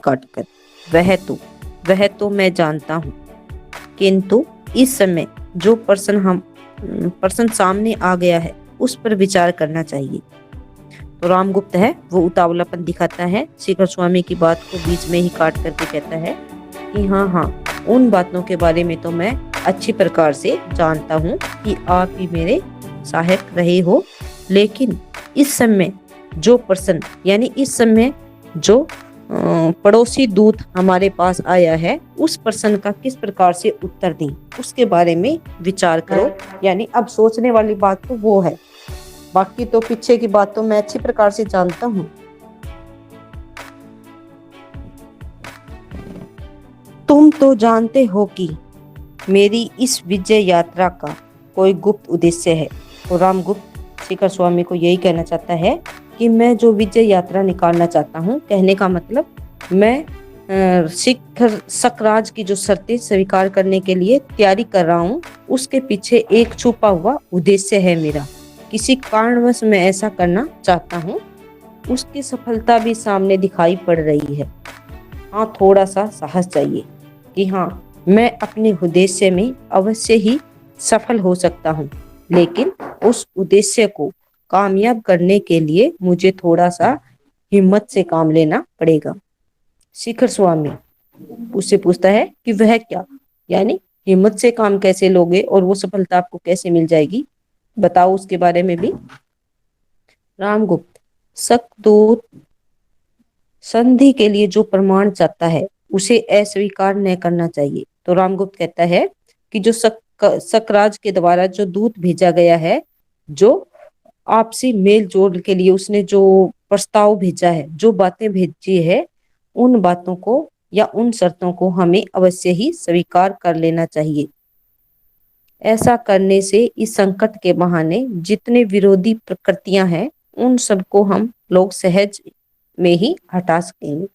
काट कर, वह तो मैं जानता हूँ, किंतु इस समय जो पर्सन सामने आ गया है उस पर विचार करना चाहिए। तो रामगुप्त है वो उतावलापन दिखाता है, शिखर स्वामी की बात को बीच में ही काट करके कहता है कि हाँ हाँ, उन बातों के बारे में तो मैं अच्छी प्रकार से जानता हूँ कि आप ही मेरे सहायक रहे हो, लेकिन इस समय जो पर्सन यानी इस समय जो पड़ोसी दूत हमारे पास आया है उस पर्सन का किस प्रकार से उत्तर दें उसके बारे में विचार करो। यानी अब सोचने वाली बात तो वो है, बाकी तो पीछे की बात तो मैं अच्छी प्रकार से जानता हूँ। तुम तो जानते हो कि मेरी इस विजय यात्रा का कोई गुप्त उद्देश्य है। और रामगुप्त शिखर स्वामी को यही कहना चाहता है कि मैं जो विजय यात्रा निकालना चाहता हूँ, कहने का मतलब मैं शिखर सकराज की जो शर्तें स्वीकार करने के लिए तैयारी कर रहा हूँ, उसके पीछे एक छुपा हुआ उद्देश्य है मेरा। किसी कारणवश मैं ऐसा करना चाहता हूँ, उसकी सफलता भी सामने दिखाई पड़ रही है। हाँ, थोड़ा सा साहस चाहिए कि हाँ, मैं अपने उद्देश्य में अवश्य ही सफल हो सकता हूँ, लेकिन उस उद्देश्य को कामयाब करने के लिए मुझे थोड़ा सा हिम्मत से काम लेना पड़ेगा। शिखर स्वामी उससे पूछता है कि वह क्या, यानी हिम्मत से काम कैसे लोगे और वो सफलता आपको कैसे मिल जाएगी, बताओ उसके बारे में भी। रामगुप्त, सख्त संधि के लिए जो प्रमाण चाहता है उसे अस्वीकार न करना चाहिए। तो रामगुप्त कहता है कि जो सकराज के द्वारा जो दूत भेजा गया है, जो आपसी मेल जोल के लिए उसने जो प्रस्ताव भेजा है, जो बातें भेजी है, उन बातों को या उन शर्तों को हमें अवश्य ही स्वीकार कर लेना चाहिए। ऐसा करने से इस संकट के बहाने जितने विरोधी प्रकृतियां हैं उन सबको हम लोग सहज में ही हटा सकेंगे।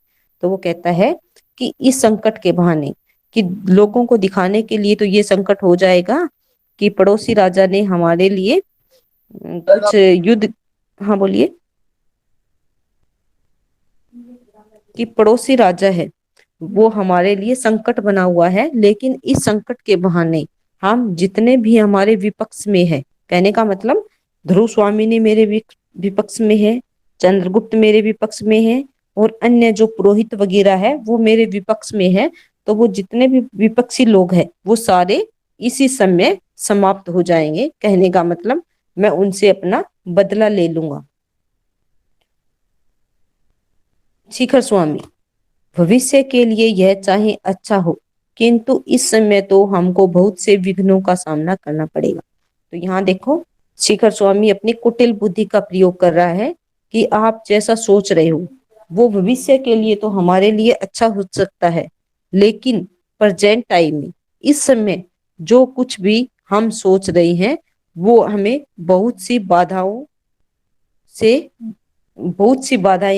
तो वो कहता है कि इस संकट के बहाने कि लोगों को दिखाने के लिए तो ये संकट हो जाएगा कि पड़ोसी राजा ने हमारे लिए कुछ युद्ध, हाँ बोलिए, कि पड़ोसी राजा है वो हमारे लिए संकट बना हुआ है, लेकिन इस संकट के बहाने हम जितने भी हमारे विपक्ष में है, कहने का मतलब ध्रुव स्वामी ने मेरे विपक्ष में है, चंद्रगुप्त मेरे विपक्ष में है और अन्य जो पुरोहित वगैरह है वो मेरे विपक्ष में है, तो वो जितने भी विपक्षी लोग हैं वो सारे इसी समय समाप्त हो जाएंगे। कहने का मतलब मैं उनसे अपना बदला ले लूंगा। शिखर स्वामी, भविष्य के लिए यह चाहे अच्छा हो, किंतु इस समय तो हमको बहुत से विघ्नों का सामना करना पड़ेगा। तो यहाँ देखो, शिखर स्वामी अपनी कुटिल बुद्धि का प्रयोग कर रहा है कि आप जैसा सोच रहे हो वो भविष्य के लिए तो हमारे लिए अच्छा हो सकता है, लेकिन प्रेजेंट टाइम में इस समय जो कुछ भी हम सोच रहे हैं वो हमें बहुत सी बाधाएं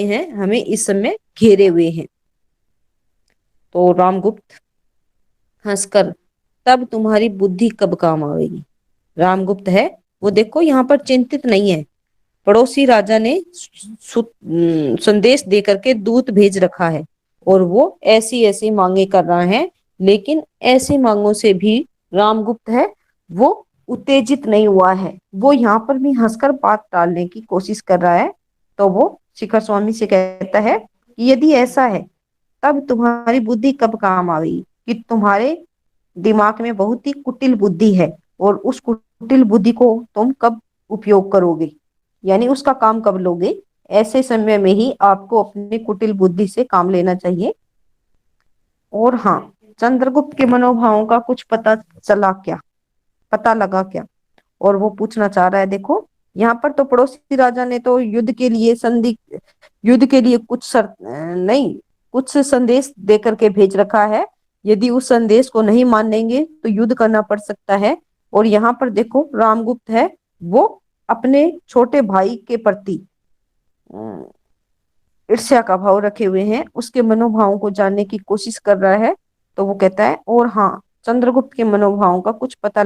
हैं, हमें इस समय घेरे हुए हैं। तो रामगुप्त हंसकर, तब तुम्हारी बुद्धि कब काम आएगी। रामगुप्त है वो देखो यहाँ पर चिंतित नहीं है, पड़ोसी राजा ने संदेश दे करके दूत भेज रखा है और वो ऐसी ऐसी मांगे कर रहा है, लेकिन ऐसी मांगों से भी रामगुप्त है वो उत्तेजित नहीं हुआ है, वो यहाँ पर भी हंसकर बात टालने की कोशिश कर रहा है। तो वो शिखर स्वामी से कहता है कि यदि ऐसा है तब तुम्हारी बुद्धि कब काम आएगी, कि तुम्हारे दिमाग में बहुत ही कुटिल बुद्धि है और उस कुटिल बुद्धि को तुम कब उपयोग करोगे, यानी उसका काम कब लोगे। ऐसे समय में ही आपको अपनी कुटिल बुद्धि से काम लेना चाहिए। और हाँ, चंद्रगुप्त के मनोभावों का कुछ पता लगा क्या, और वो पूछना चाह रहा है, देखो यहाँ पर तो पड़ोसी राजा ने तो युद्ध के लिए कुछ शर्त नहीं, कुछ संदेश दे करके भेज रखा है, यदि उस संदेश को नहीं मानेंगे तो युद्ध करना पड़ सकता है। और यहाँ पर देखो रामगुप्त है वो अपने छोटे भाई के प्रति ईर्ष्या का भाव रखे हुए हैं, उसके मनोभावों को जानने की कोशिश कर रहा है। तो वो कहता है, और हाँ, चंद्रगुप्त के मनोभावों का कुछ पता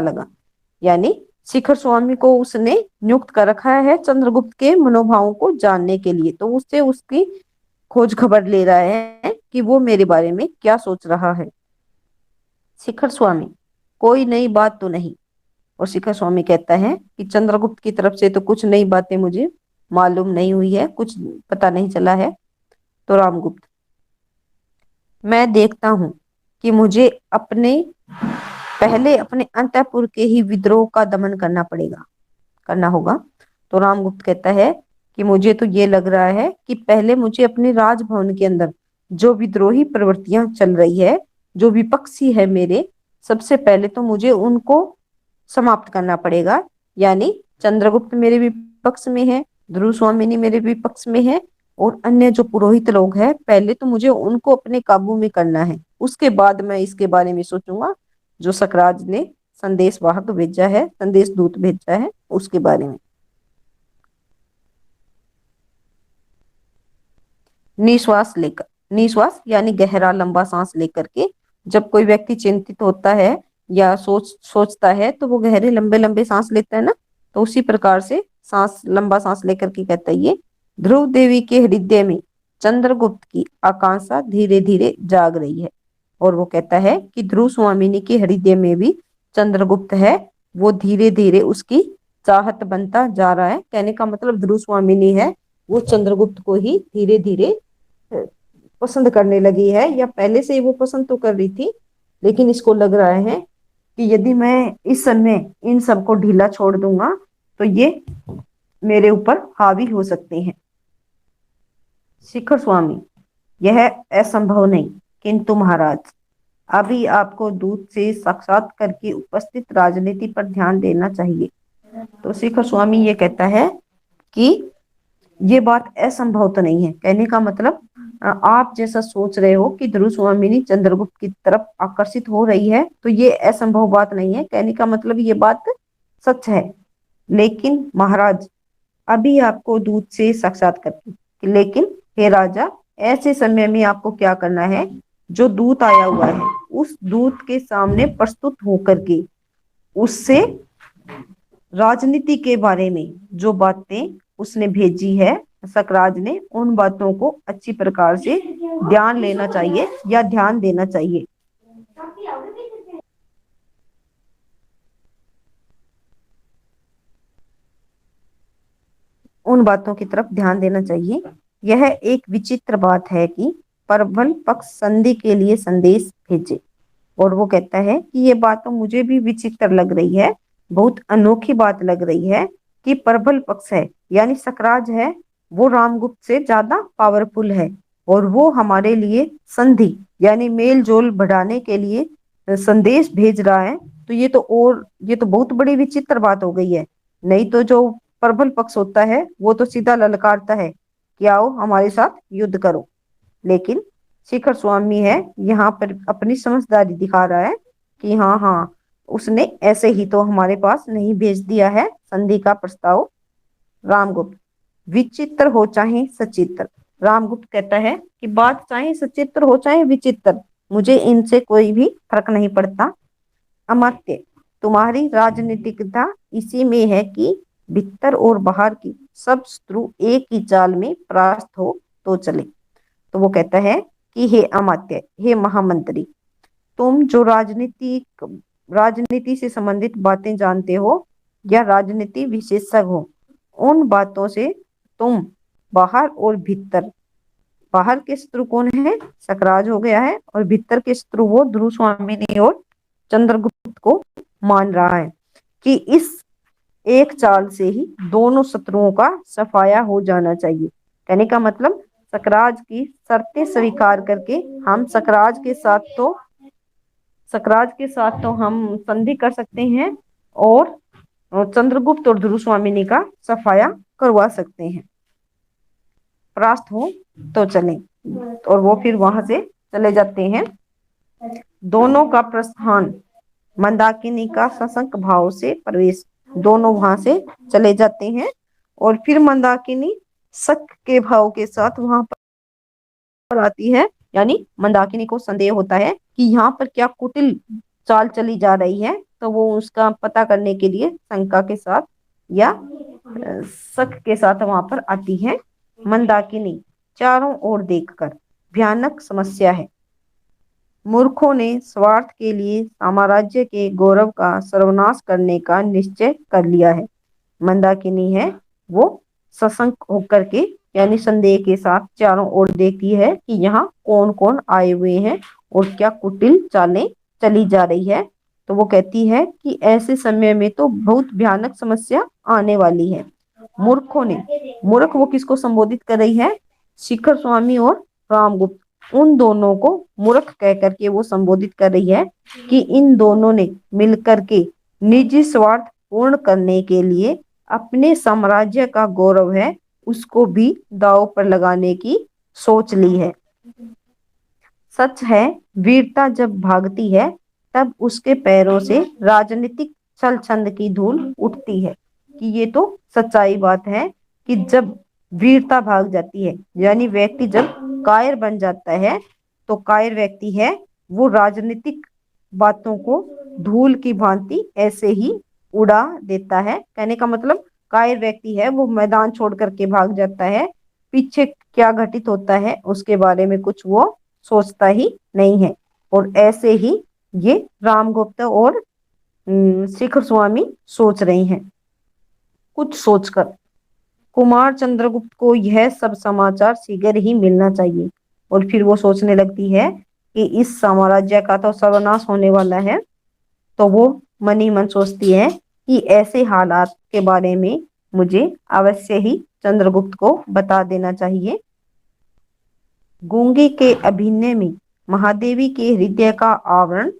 लगा, यानी शिखर स्वामी को उसने नियुक्त कर रखा है चंद्रगुप्त के मनोभावों को जानने के लिए, तो उससे उसकी खोज खबर ले रहा है कि वो मेरे बारे में क्या सोच रहा है। शिखर स्वामी, कोई नई बात तो नहीं। और शिखर स्वामी कहता है कि चंद्रगुप्त की तरफ से तो कुछ नई बातें मुझे मालूम नहीं हुई है, कुछ पता नहीं चला है। तो रामगुप्त, मैं देखता हूं कि मुझे अपने पहले अपने अंतःपुर के ही विद्रोह का दमन करना होगा। तो रामगुप्त कहता है कि मुझे तो ये लग रहा है कि पहले मुझे अपने राजभवन के अंदर जो विद्रोही प्रवृत्तियां चल रही है, जो विपक्षी है मेरे, सबसे पहले तो मुझे उनको समाप्त करना पड़ेगा। यानी चंद्रगुप्त मेरे विपक्ष में है, ध्रुव स्वामिनी मेरे विपक्ष में है, और अन्य जो पुरोहित लोग हैं, पहले तो मुझे उनको अपने काबू में करना है। उसके बाद मैं इसके बारे में सोचूंगा जो सकराज ने संदेश वाहक भेजा है, संदेश दूत भेजा है, उसके बारे में। निश्वास यानी गहरा लंबा सांस लेकर के, जब कोई व्यक्ति चिंतित होता है या सोचता है तो वो गहरे लंबे लंबे सांस लेता है ना, तो उसी प्रकार से सांस लंबा सांस लेकर के कहता है ये, ध्रुव देवी के हृदय में चंद्रगुप्त की आकांक्षा धीरे धीरे जाग रही है। और वो कहता है कि ध्रुव स्वामिनी के हृदय में भी चंद्रगुप्त है, वो धीरे धीरे उसकी चाहत बनता जा रहा है। कहने का मतलब ध्रुव स्वामिनी है वो चंद्रगुप्त को ही धीरे धीरे पसंद करने लगी है, या पहले से ही वो पसंद तो कर रही थी, लेकिन इसको लग रहा है कि यदि मैं इस समय इन सबको ढीला छोड़ दूंगा तो ये मेरे ऊपर हावी हो सकते हैं। शिखर स्वामी, यह असंभव नहीं, किंतु महाराज अभी आपको दूत से साक्षात करके उपस्थित राजनीति पर ध्यान देना चाहिए। तो शिखर स्वामी ये कहता है कि ये बात असंभव तो नहीं है। कहने का मतलब आप जैसा सोच रहे हो कि ध्रुव स्वामिनी चंद्रगुप्त की तरफ आकर्षित हो रही है, तो ये असंभव बात नहीं है। कहने का मतलब ये बात सच है। लेकिन महाराज अभी आपको दूत से साक्षात्कार की, लेकिन हे राजा ऐसे समय में आपको क्या करना है, जो दूत आया हुआ है उस दूत के सामने प्रस्तुत होकर के उससे राजनीति के बारे में जो बातें उसने भेजी है सकराज ने, उन बातों को अच्छी प्रकार से ध्यान लेना चाहिए या ध्यान देना चाहिए। उन बातों की तरफ ध्यान देना चाहिए। यह एक विचित्र बात है कि प्रबल पक्ष संधि के लिए संदेश भेजे। और वो कहता है कि ये बात तो मुझे भी विचित्र लग रही है, बहुत अनोखी बात लग रही है कि प्रबल पक्ष है यानी सकराज है, वो रामगुप्त से ज्यादा पावरफुल है, और वो हमारे लिए संधि यानी मेल जोल बढ़ाने के लिए संदेश भेज रहा है। तो ये तो बहुत बड़ी विचित्र बात हो गई है। नहीं तो जो प्रबल पक्ष होता है वो तो सीधा ललकारता है कि आओ हमारे साथ युद्ध करो। लेकिन शिखर स्वामी है यहाँ पर अपनी समझदारी दिखा रहा है कि हाँ हाँ उसने ऐसे ही तो हमारे पास नहीं भेज दिया है संधि का प्रस्ताव। रामगुप्त, विचित्र हो चाहे सचित्र। रामगुप्त कहता है कि बात चाहे सचित्र हो चाहे विचित्र, मुझे इनसे कोई भी फर्क नहीं पड़ता। अमात्य, तुम्हारी राजनीतिकता इसी में है कि भीतर और बाहर की सब शत्रु एक ही चाल में परास्त हो तो चले। तो वो कहता है कि हे अमात्य, हे महामंत्री, तुम जो राजनीति से संबंधित बातें जानते हो या राजनीति विशेषज्ञ हो, उन बातों से तुम बाहर और भीतर, बाहर के शत्रु कौन है, सकराज हो गया है, और भीतर के शत्रु वो ध्रुव स्वामिनी और चंद्रगुप्त को मान रहा है कि इस एक चाल से ही दोनों शत्रुओं का सफाया हो जाना चाहिए। कहने का मतलब सकराज की शर्तें स्वीकार करके हम सकराज के साथ तो हम संधि कर सकते हैं, और चंद्रगुप्त और ध्रुव स्वामिनी का सफाया करवा सकते हैं। परास्त हो तो चले। और वो फिर वहां से चले जाते हैं। दोनों का प्रस्थान, मंदाकिनी का सशंक भाव से प्रवेश, दोनों वहां से चले जाते हैं। और फिर मंदाकिनी शक के भाव के साथ वहां पर आती है। यानी मंदाकिनी को संदेह होता है कि यहाँ पर क्या कुटिल चाल चली जा रही है, तो वो उसका पता करने के लिए शंका के साथ या शक के साथ वहां पर आती है। मंदाकिनी चारों ओर देखकर भयानक समस्या है। मूर्खों ने स्वार्थ के लिए साम्राज्य के गौरव का सर्वनाश करने का निश्चय कर लिया है। मंदाकिनी है वो सशंक होकर के यानी संदेह के साथ चारों ओर देखती है कि यहाँ कौन कौन आए हुए हैं और क्या कुटिल चालें चली जा रही है। तो वो कहती है कि ऐसे समय में तो बहुत भयानक समस्या आने वाली है। मूर्खों ने, मूर्ख वो किसको संबोधित कर रही है? शिखर स्वामी और रामगुप्त, उन दोनों को मूर्ख कह करके वो संबोधित कर रही है कि इन दोनों ने मिलकर के निजी स्वार्थ पूर्ण करने के लिए अपने साम्राज्य का गौरव है उसको भी दांव पर लगाने की सोच ली है। सच है, वीरता जब भागती है तब उसके पैरों से राजनीतिक छल छंद की धूल उठती है। कि ये तो सच्चाई बात है कि जब वीरता भाग जाती है यानी व्यक्ति जब कायर बन जाता है तो कायर व्यक्ति है वो राजनीतिक बातों को धूल की भांति ऐसे ही उड़ा देता है। कहने का मतलब कायर व्यक्ति है वो मैदान छोड़ करके भाग जाता है, पीछे क्या घटित होता है उसके बारे में कुछ वो सोचता ही नहीं है। और ऐसे ही ये रामगुप्त और शिखर स्वामी सोच रहे हैं। कुछ सोचकर कुमार चंद्रगुप्त को यह सब समाचार शीघ्र ही मिलना चाहिए। और फिर वो सोचने लगती है कि इस साम्राज्य का तो सर्वनाश होने वाला है। तो वो मन ही मन सोचती है कि ऐसे हालात के बारे में मुझे अवश्य ही चंद्रगुप्त को बता देना चाहिए। गूंगे के अभिनय में महादेवी के हृदय का आवरण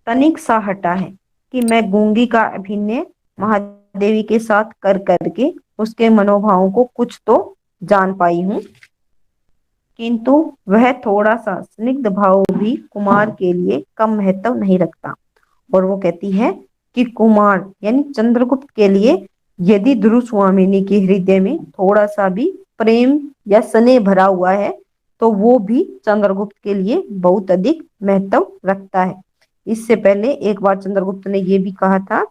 तनिक सा हटा है कि मैं गूंगी का अभिनय महादेवी के साथ कर करके उसके मनोभावों को कुछ तो जान पाई हूँ, किंतु वह थोड़ा सा स्निग्ध भाव भी कुमार के लिए कम महत्व नहीं रखता। और वो कहती है कि कुमार यानी चंद्रगुप्त के लिए यदि ध्रुव स्वामिनी के हृदय में थोड़ा सा भी प्रेम या स्नेह भरा हुआ है तो वो भी चंद्रगुप्त के लिए बहुत अधिक महत्व रखता है। इससे पहले एक बार चंद्रगुप्त ने ये भी कहा था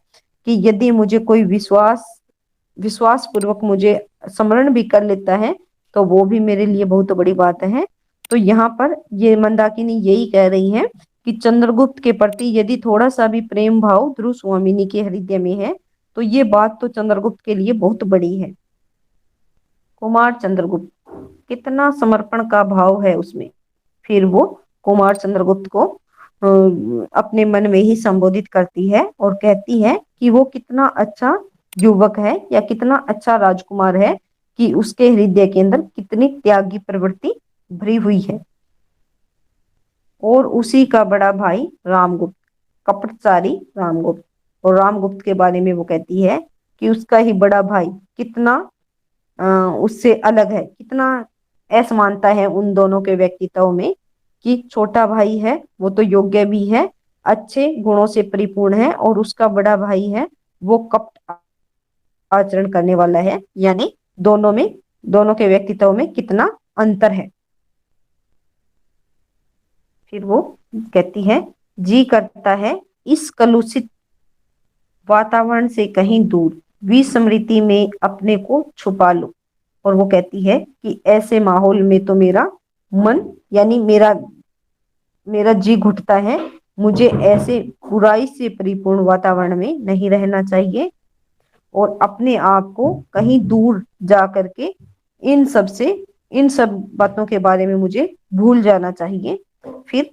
कि यदि मुझे कोई विश्वास पूर्वक मुझे स्मरण भी कर लेता है तो वो भी मेरे लिए बहुत बड़ी बात है। तो यहाँ पर ये मंदाकिनी यही कह रही है कि चंद्रगुप्त के प्रति यदि थोड़ा सा भी प्रेम भाव ध्रुव स्वामिनी के हृदय में है तो ये बात तो चंद्रगुप्त के लिए बहुत बड़ी है। कुमार चंद्रगुप्त, कितना समर्पण का भाव है उसमें। फिर वो कुमार चंद्रगुप्त को अपने मन में ही संबोधित करती है और कहती है कि वो कितना अच्छा युवक है या कितना अच्छा राजकुमार है कि उसके हृदय के अंदर कितनी त्यागी प्रवृत्ति भरी हुई है। और उसी का बड़ा भाई रामगुप्त, कपटचारी रामगुप्त, और रामगुप्त के बारे में वो कहती है कि उसका ही बड़ा भाई कितना उससे अलग है, कितना असमानता है उन दोनों के व्यक्तित्व में। कि छोटा भाई है वो तो योग्य भी है, अच्छे गुणों से परिपूर्ण है, और उसका बड़ा भाई है वो कपट आचरण करने वाला है। यानी दोनों के व्यक्तित्व में कितना अंतर है। फिर वो कहती है जी करता है इस कलुषित वातावरण से कहीं दूर विस्मृति में अपने को छुपा लो। और वो कहती है कि ऐसे माहौल में तो मेरा मन यानी मेरा जी घुटता है, मुझे ऐसे बुराई से परिपूर्ण वातावरण में नहीं रहना चाहिए और अपने आप को कहीं दूर जा करके इन सब बातों के बारे में मुझे भूल जाना चाहिए। फिर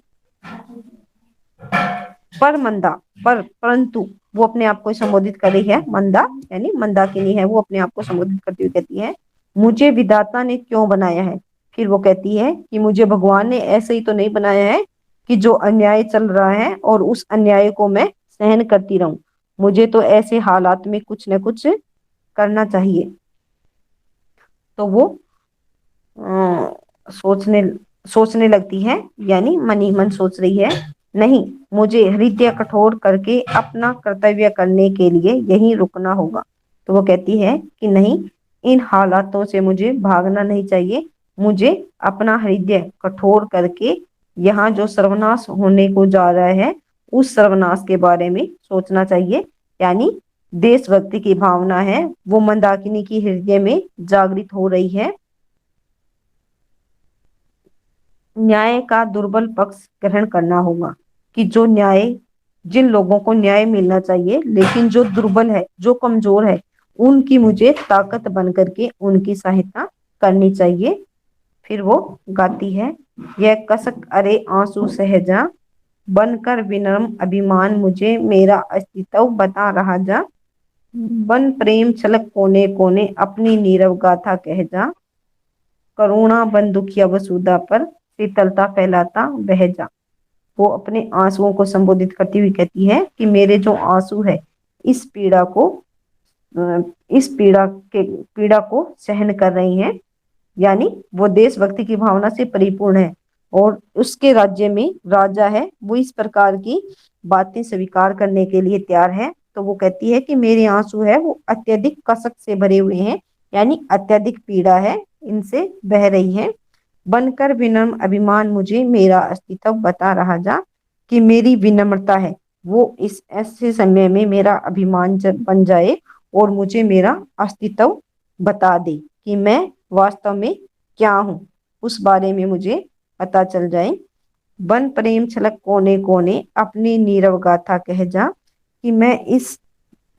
परंतु वो अपने आप को संबोधित कर रही है, मंदा यानी मंदाकिनी है वो अपने आप को संबोधित करती हुई कहती है मुझे विधाता ने क्यों बनाया है। फिर वो कहती है कि मुझे भगवान ने ऐसे ही तो नहीं बनाया है कि जो अन्याय चल रहा है और उस अन्याय को मैं सहन करती रहूं, मुझे तो ऐसे हालात में कुछ न कुछ करना चाहिए। तो वो सोचने लगती है यानी मन ही मन सोच रही है नहीं, मुझे हृदय कठोर करके अपना कर्तव्य करने के लिए यहीं रुकना होगा। तो वो कहती है कि नहीं, इन हालातों से मुझे भागना नहीं चाहिए, मुझे अपना हृदय कठोर करके यहाँ जो सर्वनाश होने को जा रहा है उस सर्वनाश के बारे में सोचना चाहिए। यानी देशभक्ति की भावना है वो मंदाकिनी की हृदय में जागृत हो रही है। न्याय का दुर्बल पक्ष ग्रहण करना होगा, कि जो न्याय, जिन लोगों को न्याय मिलना चाहिए लेकिन जो दुर्बल है, जो कमजोर है, उनकी मुझे ताकत बन करके उनकी सहायता करनी चाहिए। फिर वो गाती है, यह कसक अरे आंसू सहजा, बनकर विनम्र अभिमान मुझे मेरा अस्तित्व बता रहा जा, बन प्रेम छलक कोने कोने अपनी नीरव गाथा कह जा, करुणा बन दुखिया वसुधा पर शीतलता फैलाता बह जा। वो अपने आंसुओं को संबोधित करती हुई कहती है कि मेरे जो आंसू है, इस पीड़ा को अ, इस पीड़ा को सहन कर रही हैं। यानी वो देशभक्ति की भावना से परिपूर्ण है, और उसके राज्य में राजा है, वो इस प्रकार की बातें स्वीकार करने के लिए तैयार है। तो वो कहती है कि मेरे आंसू है वो अत्यधिक कसक से भरे हुए हैं, यानी अत्यधिक पीड़ा है, इनसे बह रही है। बनकर विनम्र अभिमान मुझे मेरा अस्तित्व बता रहा जा, कि मेरी विनम्रता है वो इस ऐसे समय में मेरा अभिमान बन जाए और मुझे मेरा अस्तित्व बता दे, कि मैं वास्तव में क्या हूँ, उस बारे में मुझे पता चल जाए। बन प्रेम छलक कोने कोने अपनी नीरव गाथा कह जा, कि मैं इस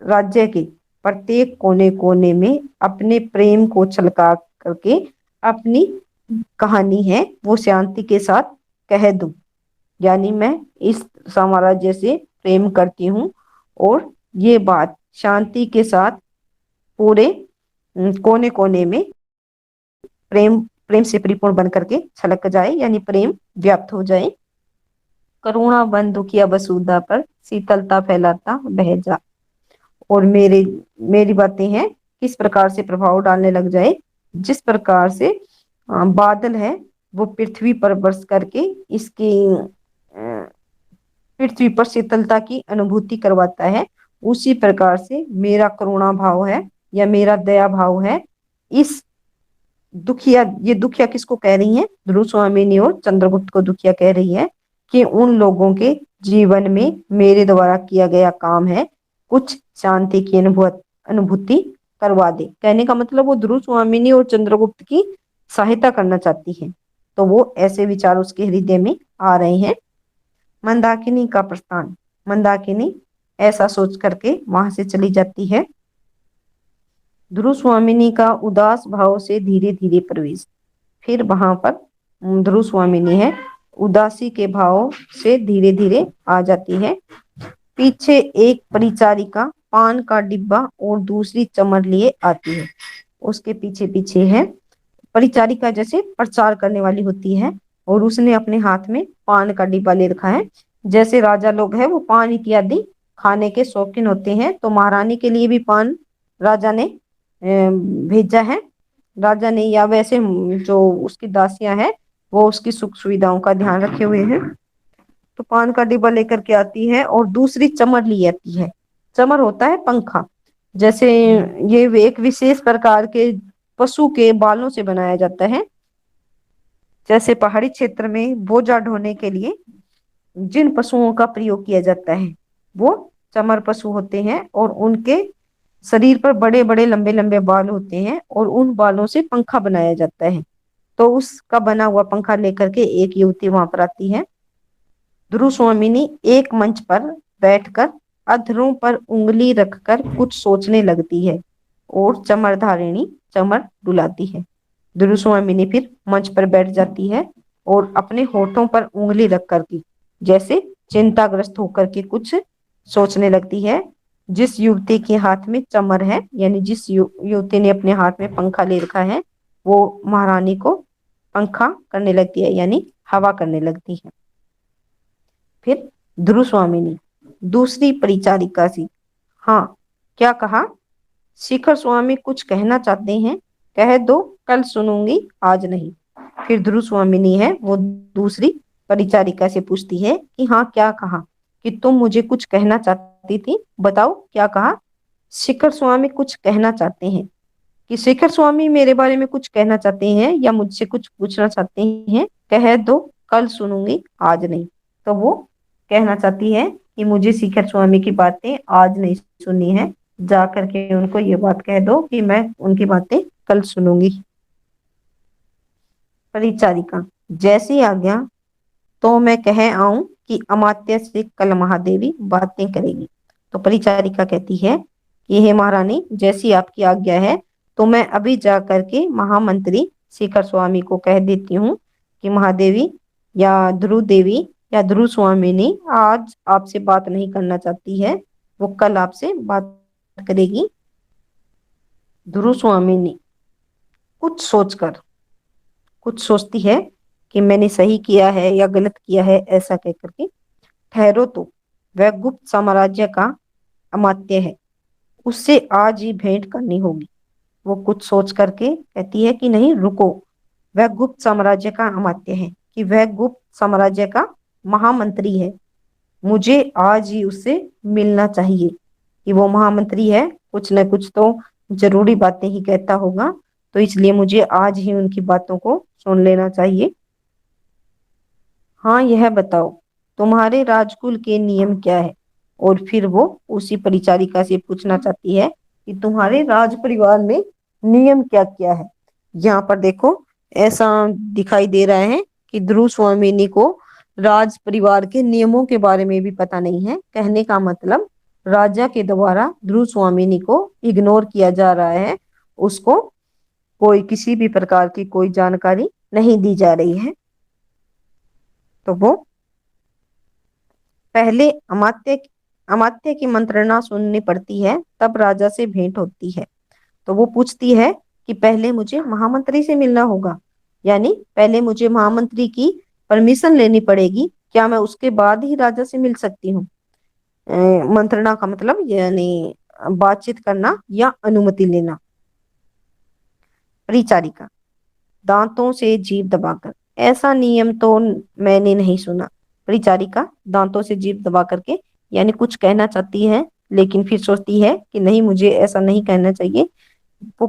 राज्य के प्रत्येक कोने कोने में अपने प्रेम को छलका करके अपनी कहानी है वो शांति के साथ कह दूं। यानी मैं इस साम्राज्य से प्रेम करती हूँ, और ये बात शांति के साथ पूरे कोने कोने में प्रेम प्रेम से परिपूर्ण बन करके छलक जाए, यानी प्रेम व्याप्त हो जाए। करुणा बन दुखिया वसुधा पर शीतलता फैलाता बह जा। और मेरी बातें हैं किस प्रकार से प्रभाव डालने लग जाए, जिस प्रकार से बादल है वो पृथ्वी पर बरस करके इसकी पृथ्वी पर शीतलता की अनुभूति करवाता है, उसी प्रकार से मेरा करुणा भाव है या मेरा दया भाव है। इस दुखिया, ये दुखिया किसको कह रही है? ध्रुव स्वामिनी और चंद्रगुप्त को दुखिया कह रही है, कि उन लोगों के जीवन में मेरे द्वारा किया गया काम है कुछ शांति की अनुभूति करवा दे। कहने का मतलब वो ध्रुव स्वामिनी और चंद्रगुप्त की सहायता करना चाहती है, तो वो ऐसे विचार उसके हृदय में आ रहे हैं। मंदाकिनी का प्रस्थान। मंदाकिनी ऐसा सोच करके वहां से चली जाती है। ध्रुव स्वामिनी का उदास भाव से धीरे धीरे प्रवेश। फिर वहां पर ध्रुव स्वामिनी है उदासी के भाव से धीरे धीरे आ जाती है। पीछे एक परिचारिका पान का डिब्बा और दूसरी चमर लिए आती है। उसके पीछे पीछे है परिचारिका, जैसे प्रचार करने वाली होती है, और उसने अपने हाथ में पान का डिब्बा ले रखा है। जैसे राजा लोग हैं वो पान इत्यादि खाने के शौकीन होते हैं, तो महारानी के लिए भी पान राजा ने भेजा है। राजा ने, या वैसे जो उसकी दासियां हैं वो उसकी सुख सुविधाओं का ध्यान रखे हुए हैं। तो पान का डिब्बा लेकर के आती है, और दूसरी चमर ली आती है। चमर होता है पंखा, जैसे ये एक विशेष प्रकार के पशु के बालों से बनाया जाता है। जैसे पहाड़ी क्षेत्र में बोझा ढोने के लिए जिन पशुओं का प्रयोग किया जाता है वो चमर पशु होते हैं, और उनके शरीर पर बड़े बड़े लंबे लंबे बाल होते हैं, और उन बालों से पंखा बनाया जाता है। तो उसका बना हुआ पंखा लेकर के एक युवती वहां पर आती है। ध्रुव स्वामिनी एक मंच पर बैठकर अधरों पर उंगली रखकर कुछ सोचने लगती है, और चमरधारिणी चमर डुलाती है। ध्रुव स्वामिनी फिर मंच पर बैठ जाती है और अपने होठों पर उंगली रख करके जैसे चिंताग्रस्त होकर के कुछ सोचने लगती है। जिस युवती के हाथ में चमर है, यानी जिस युवती ने अपने हाथ में पंखा ले रखा है, वो महारानी को पंखा करने लगती है, यानी हवा करने लगती है। फिर ध्रुव स्वामिनी दूसरी परिचारिका सी, हाँ क्या कहा? शिखर स्वामी कुछ कहना चाहते हैं, कह दो कल सुनूंगी आज नहीं। फिर ध्रुव स्वामिनी है वो दूसरी परिचारिका से पूछती है कि हाँ क्या कहा, कि तुम मुझे कुछ कहना चाहती थी, बताओ क्या कहा? शिखर स्वामी कुछ कहना चाहते हैं, कि शिखर स्वामी मेरे बारे में कुछ कहना चाहते हैं या मुझसे कुछ पूछना चाहते हैं, कह दो कल सुनूंगी आज नहीं। तो वो कहना चाहती है कि मुझे शिखर स्वामी की बातें आज नहीं सुननी है, जा करके उनको ये बात कह दो कि मैं उनकी बातें कल सुनूंगी। परिचारिका, जैसी आज्ञा। तो मैं कह आऊं कि अमात्य से कल महादेवी बातें करेगी। तो परिचारिका कहती है कि हे महारानी, जैसी आपकी आज्ञा है, तो मैं अभी जा करके महामंत्री शिखर स्वामी को कह देती हूँ कि महादेवी या ध्रुव देवी या ध्रुव स्वामिनी आज आपसे बात नहीं करना चाहती है, वो कल आपसे बात करेगी। ध्रुव स्वामिनी कुछ सोचकर कुछ सोचती है कि मैंने सही किया है या गलत किया है, ऐसा कह करके ठहरो तो, वह गुप्त साम्राज्य का अमात्य है, उससे आज ही भेंट करनी होगी। वो कुछ सोच करके कहती है कि नहीं रुको, वह गुप्त साम्राज्य का अमात्य है, कि वह गुप्त साम्राज्य का महामंत्री है, मुझे आज ही उससे मिलना चाहिए। कि वो महामंत्री है, कुछ न कुछ तो जरूरी बातें ही कहता होगा, तो इसलिए मुझे आज ही उनकी बातों को सुन लेना चाहिए। हाँ, यह बताओ तुम्हारे राजकुल के नियम क्या है। और फिर वो उसी परिचारिका से पूछना चाहती है कि तुम्हारे राज परिवार में नियम क्या क्या है। यहाँ पर देखो, ऐसा दिखाई दे रहा है कि ध्रुव स्वामिनी को राज परिवार के नियमों के बारे में भी पता नहीं है। कहने का मतलब, राजा के द्वारा ध्रुव स्वामिनी को इग्नोर किया जा रहा है, उसको कोई किसी भी प्रकार की कोई जानकारी नहीं दी जा रही है। तो वो पहले अमात्य अमात्य की मंत्रणा सुननी पड़ती है, तब राजा से भेंट होती है। तो वो पूछती है कि पहले मुझे महामंत्री से मिलना होगा, यानी पहले मुझे महामंत्री की परमिशन लेनी पड़ेगी, क्या मैं उसके बाद ही राजा से मिल सकती हूँ। मंत्रणा का मतलब यानी बातचीत करना या अनुमति लेना। परिचारिका दांतों से जीभ दबाकर, ऐसा नियम तो मैंने नहीं सुना। परिचारिका दांतों से जीभ दबा करके यानी कुछ कहना चाहती है, लेकिन फिर सोचती है कि नहीं, मुझे ऐसा नहीं कहना चाहिए। वो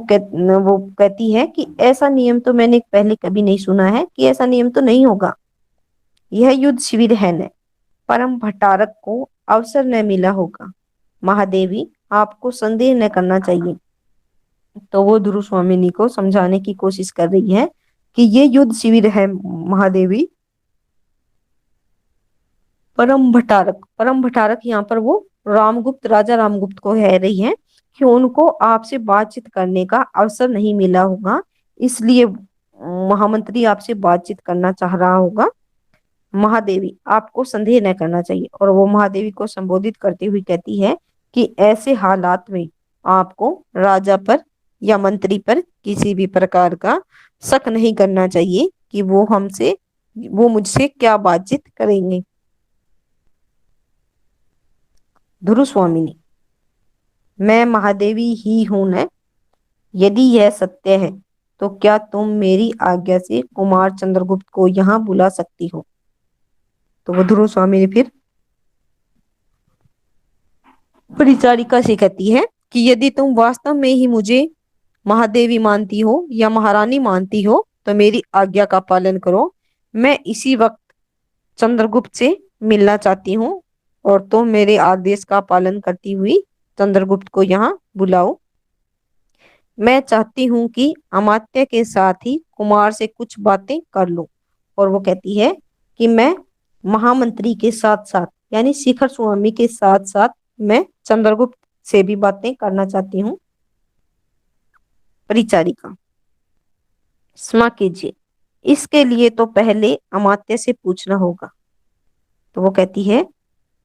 कहती है कि ऐसा नियम तो मैंने पहले कभी नहीं सुना है, कि ऐसा नियम तो नहीं होगा, यह युद्ध शिविर है न, परम भट्टारक को अवसर न मिला होगा। महादेवी, आपको संदेह न करना चाहिए। तो वो ध्रुव स्वामिनी को समझाने की कोशिश कर रही है कि ये युद्ध शिविर है महादेवी। परम भट्टारक यहाँ पर वो रामगुप्त, राजा रामगुप्त को कह रही है कि उनको आपसे बातचीत करने का अवसर नहीं मिला होगा, इसलिए महामंत्री आपसे बातचीत करना चाह रहा होगा। महादेवी, आपको संदेह न करना चाहिए। और वो महादेवी को संबोधित करते हुए कहती है कि ऐसे हालात में आपको राजा पर या मंत्री पर किसी भी प्रकार का शक नहीं करना चाहिए कि वो मुझसे क्या बातचीत करेंगे। ध्रुव स्वामिनी, मैं महादेवी ही हूं न। यदि यह सत्य है तो क्या तुम मेरी आज्ञा से कुमार चंद्रगुप्त को यहाँ बुला सकती हो। तो वो ध्रुव स्वामिनी फिर परिचारिका से कहती है कि यदि तुम वास्तव में ही मुझे महादेवी मानती हो या महारानी मानती हो, तो मेरी आज्ञा का पालन करो। मैं इसी वक्त चंद्रगुप्त से मिलना चाहती हूँ, और तुम मेरे आदेश का पालन करती हुई चंद्रगुप्त को यहाँ बुलाओ। मैं चाहती हूँ कि अमात्य के साथ ही कुमार से कुछ बातें कर लो। और वो कहती है कि मैं महामंत्री के साथ साथ यानी शिखर स्वामी के साथ साथ मैं चंद्रगुप्त से भी बातें करना चाहती हूँ। परिचारिका, क्षमा कीजिए, इसके लिए तो पहले अमात्य से पूछना होगा। तो वो कहती है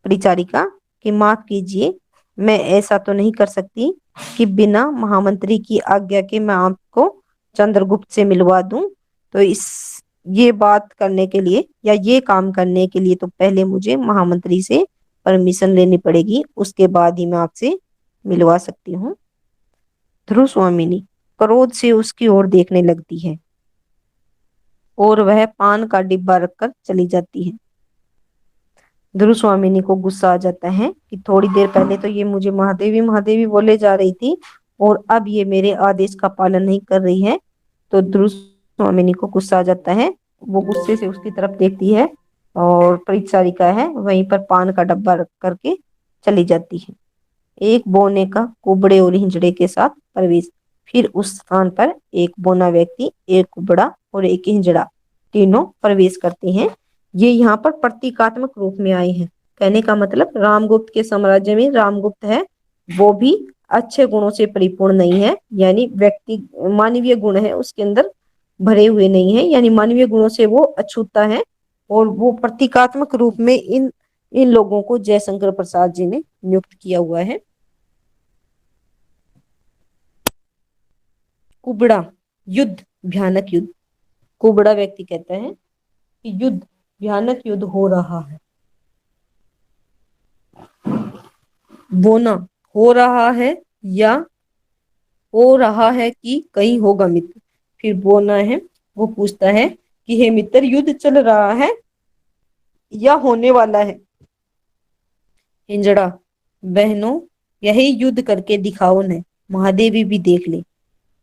परिचारिका कि माफ कीजिए, मैं ऐसा तो नहीं कर सकती कि बिना महामंत्री की आज्ञा के मैं आपको चंद्रगुप्त से मिलवा दूं। तो ये बात करने के लिए या ये काम करने के लिए तो पहले मुझे महामंत्री से परमिशन लेनी पड़ेगी, उसके बाद ही मैं आपसे मिलवा सकती हूँ। ध्रुव स्वामिनी क्रोध से उसकी ओर देखने लगती है और वह पान का डिब्बा रखकर चली जाती है। ध्रुव स्वामिनी को गुस्सा आ जाता है कि थोड़ी देर पहले तो ये मुझे महादेवी महादेवी बोले जा रही थी, और अब ये मेरे आदेश का पालन नहीं कर रही है। तो ध्रुव स्वामिनी को गुस्सा आ जाता है, वो गुस्से से उसकी तरफ देखती है और परिचारिका है वहीं पर पान का डब्बा रख करके चली जाती है। एक बोने का कुबड़े और हिंजड़े के साथ प्रवेश। फिर उस स्थान पर एक बोना व्यक्ति, एक कुबड़ा और एक हिंजड़ा तीनों प्रवेश करते हैं। ये यहाँ पर प्रतीकात्मक रूप में आए हैं। कहने का मतलब रामगुप्त के साम्राज्य में रामगुप्त है वो भी अच्छे गुणों से परिपूर्ण नहीं है, यानी व्यक्ति मानवीय गुण है उसके अंदर भरे हुए नहीं है, यानी मानवीय गुणों से वो अछूता है। और वो प्रतीकात्मक रूप में इन इन लोगों को जयशंकर प्रसाद जी ने नियुक्त किया हुआ है। कुबड़ा, युद्ध, भयानक युद्ध। कुबड़ा व्यक्ति कहता है कि युद्ध, भयानक युद्ध हो रहा है। बोना, हो रहा है या हो रहा है कि कहीं होगा मित्र। फिर बोना है वो पूछता है कि हे मित्र, युद्ध चल रहा है या होने वाला है। हिंजड़ा, बहनों यही युद्ध करके दिखाओ न, महादेवी भी देख ले।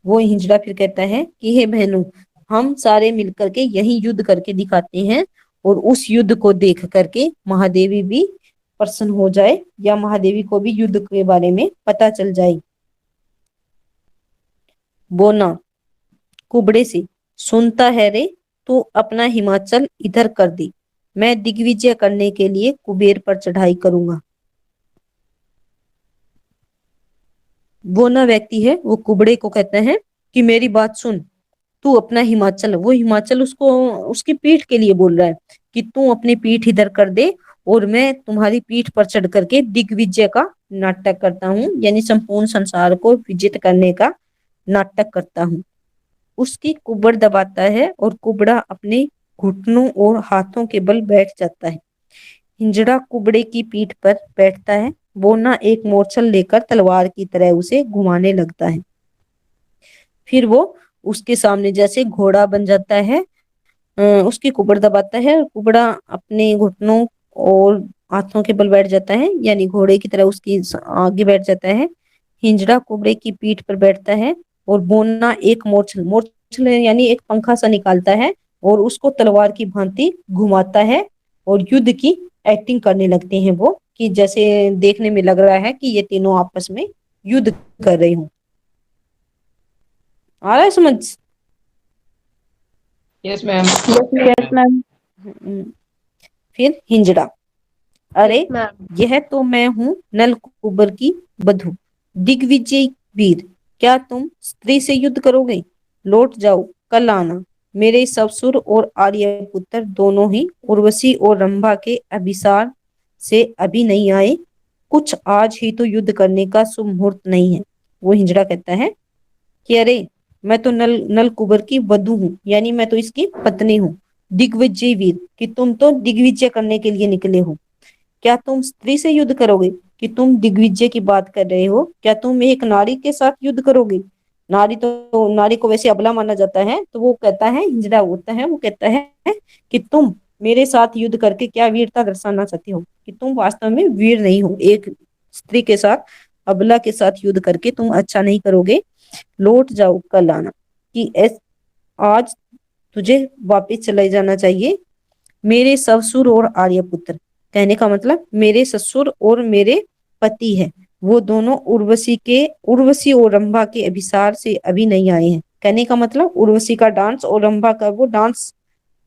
वो हिंजड़ा फिर कहता है कि हे बहनों, हम सारे मिलकर के यही युद्ध करके दिखाते हैं और उस युद्ध को देख करके महादेवी भी प्रसन्न हो जाए या महादेवी को भी युद्ध के बारे में पता चल जाए। बोना कुबड़े से, सुनता है रे, तू अपना हिमाचल इधर कर दे, मैं दिग्विजय करने के लिए कुबेर पर चढ़ाई करूंगा। बोना व्यक्ति है वो कुबड़े को कहता है कि मेरी बात सुन, तू अपना हिमाचल, वो हिमाचल उसको उसकी पीठ के लिए बोल रहा है कि तू अपनी पीठ इधर कर दे और मैं तुम्हारी पीठ पर चढ़ करके दिग्विजय का नाटक करता हूँ, यानी संपूर्ण संसार को विजित करने का नाटक करता हूँ। उसकी कुबड़ दबाता है और कुबड़ा अपने घुटनों और हाथों के बल बैठ जाता है। हिंजड़ा कुबड़े की पीठ पर बैठता है। बोना एक मोरछल लेकर तलवार की तरह उसे घुमाने लगता है। फिर वो उसके सामने जैसे घोड़ा बन जाता है, उसकी कुबड़ दबाता है और कुबड़ा अपने घुटनों और हाथों के बल बैठ जाता है, यानी घोड़े की तरह उसकी आगे बैठ जाता है। हिंजड़ा कुबड़े की पीठ पर बैठता है और बोना एक मोरछल, मोरछल यानी एक पंखा सा निकालता है और उसको तलवार की भांति घुमाता है और युद्ध की एक्टिंग करने लगते हैं वो, कि जैसे देखने में लग रहा है कि ये तीनों आपस में युद्ध कर रहे हों। आ रहा है समझ? Yes ma'am. Yes ma'am. फिर हिंजड़ा, अरे यस मैम। यह तो मैं हूँ नल कुबर की बधू, दिग्विजय वीर, क्या तुम स्त्री से युद्ध करोगे? लौट जाओ, कल आना। मेरे ससुर और आर्यपुत्र दोनों ही उर्वशी और रंभा के अभिसार से अभी नहीं आए, कुछ आज ही तो युद्ध करने का शुभ मुहूर्त नहीं है। वो हिंजड़ा कहता है कि अरे मैं तो नल कुबर की वधू हूँ, यानी मैं तो इसकी पत्नी हूँ। दिग्विजय वीर, कि तुम तो दिग्विजय करने के लिए निकले हो, क्या तुम स्त्री से युद्ध करोगे? कि तुम दिग्विजय की बात कर रहे हो, क्या तुम एक नारी के साथ युद्ध करोगे? नारी को वैसे अबला माना जाता है। तो वो कहता है, हिंजड़ा होता है वो कहता है कि तुम मेरे साथ युद्ध करके क्या वीरता दर्शाना चाहते हो, कि तुम वास्तव में वीर नहीं हो, एक स्त्री के साथ, अबला के साथ युद्ध करके तुम अच्छा नहीं करोगे। लौट जाओ, कल आना, कि आज तुझे वापिस चले जाना चाहिए। मेरे ससुर और आर्यपुत्र, कहने का मतलब मेरे ससुर और मेरे पति है, वो दोनों उर्वशी और रंभा के अभिसार से अभी नहीं आए हैं। कहने का मतलब उर्वशी का डांस और रंभा का वो डांस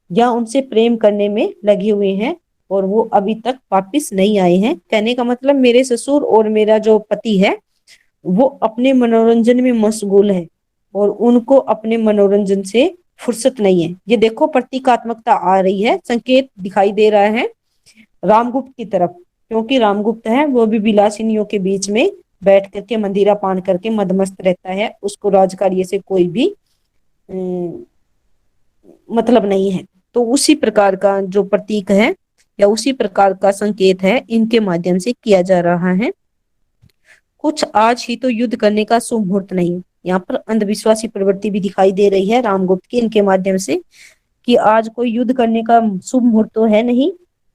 या उनसे प्रेम करने में लगे हुए हैं और वो अभी तक वापिस नहीं आए हैं। कहने का मतलब मेरे ससुर और मेरा जो पति है वो अपने मनोरंजन में मशगूल है और उनको अपने मनोरंजन से फुर्सत नहीं है। ये देखो प्रतीकात्मकता आ रही है, संकेत दिखाई दे रहा है रामगुप्त की तरफ, क्योंकि रामगुप्त है वो भी विलासिनियों के बीच में बैठ करके मंदिरा पान करके मदमस्त रहता है, उसको राजकार्य से कोई भी मतलब नहीं है। तो उसी प्रकार का जो प्रतीक है या उसी प्रकार का संकेत है इनके माध्यम से किया जा रहा है। कुछ आज ही तो युद्ध करने का शुभ मुहूर्त नहीं। यहाँ पर अंधविश्वासी प्रवृत्ति भी दिखाई दे रही है रामगुप्त की इनके माध्यम से, कि आज कोई युद्ध करने का शुभ मुहूर्त तो है नहीं,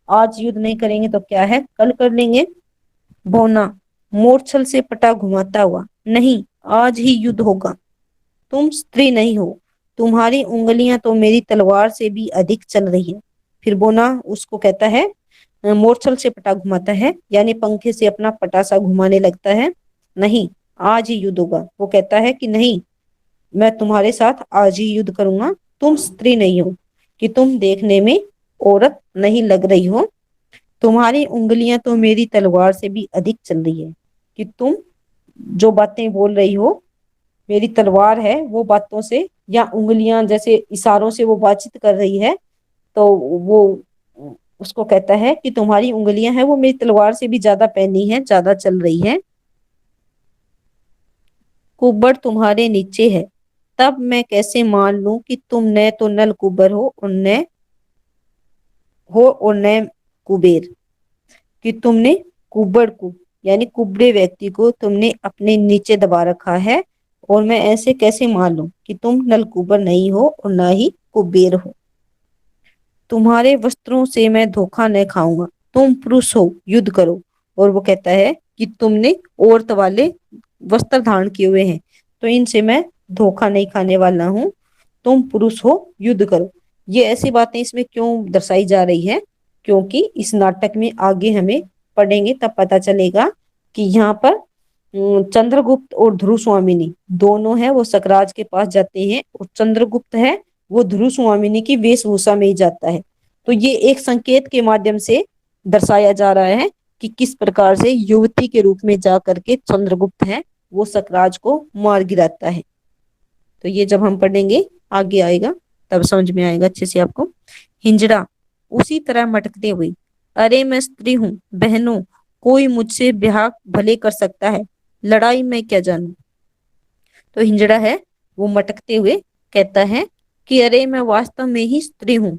आज युद्ध नहीं करेंगे तो क्या है, कल कर लेंगे। बोना मोरछल से पटा घुमाता हुआ, नहीं आज ही युद्ध होगा, तुम स्त्री नहीं हो, तुम्हारी उंगलियां तो मेरी तलवार से भी अधिक चल रही है। फिर बोना उसको कहता है, मोरछल से पटा घुमाता है यानी पंखे से अपना पटासा घुमाने लगता है, नहीं आज ही युद्ध होगा। वो कहता है कि नहीं, मैं तुम्हारे साथ आज ही युद्ध करूंगा, तुम स्त्री नहीं हो, کہ تم دیکھنے میں عورت نہیں لگ رہی ہو. تمہاری انگلیاں تو میری تلوار سے بھی ادھک چل رہی ہے. کہ تم جو باتیں بول رہی ہو میری تلوار ہے وہ باتوں سے، یا انگلیاں جیسے اشاروں سے وہ بات چیت کر رہی ہے. تو وہ اس کو کہتا ہے کہ تمہاری انگلیاں ہیں وہ میری تلوار سے بھی زیادہ پہنی ہے، زیادہ چل رہی ہے. کبڑ تمہارے نیچے ہے، تب میں کیسے مان لوں کہ تم نہ تو نل کبر ہو اور نہ کبیر. کہ تم نے کبڑ کو یعنی کبڑے ویکتی کو تم نے اپنے نیچے دبا رکھا ہے، اور میں ایسے کیسے مان لوں کہ تم نل کبر نہیں ہو اور نہ ہی کبیر ہو. تمہارے وسطروں سے میں دھوکہ نہ کھاؤں گا، تم پروش ہو یدھ کرو. اور وہ کہتا ہے کہ تم نے عورت والے وستر دھارن کیے ہوئے ہیں تو ان سے میں دھوکہ نہیں کھانے والا ہوں. تم پروش ہو یدھ کرو. یہ ایسی باتیں اس میں کیوں درشائی جا رہی ہے؟ کیونکہ اس ناٹک میں آگے ہمیں پڑھیں گے تب پتا چلے گا کہ یہاں پر چندر گپت اور دھرو سوامینی دونوں ہیں وہ سکراج کے پاس جاتے ہیں، اور چندر گپت ہے وہ دھرو سوامینی کی ویش بھوشا میں ہی جاتا ہے. تو یہ ایک سنکیت کے مادھیم سے درشایا جا رہا ہے کہ کس پرکار سے یوتی کے روپ میں جا کر کے چندر گپت ہے وہ سکراج کو مار گراتا ہے. تو یہ جب ہم پڑھیں گے آگے آئے گا تب سمجھ میں آئے گا اچھے سے آپ کو. ہنجڑا اسی طرح مٹکتے ہوئے، ارے میں استری ہوں بہنوں، کوئی مجھ سے بیاہ بھلے کر سکتا ہے، لڑائی میں کیا جانوں. تو ہنجڑا ہے وہ مٹکتے ہوئے کہتا ہے کہ ارے میں واستو میں ہی استری ہوں،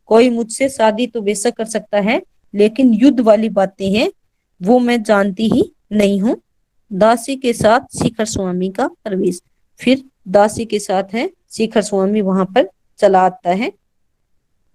کوئی مجھ سے شادی تو بے شک کر سکتا ہے لیکن یدھ والی باتیں ہیں وہ میں جانتی ہی نہیں ہوں. داسی کے ساتھ شکھر سوامی کا پرویش. پھر داسی کے ساتھ ہے شکھر سوامی وہاں پر چلا آتا ہے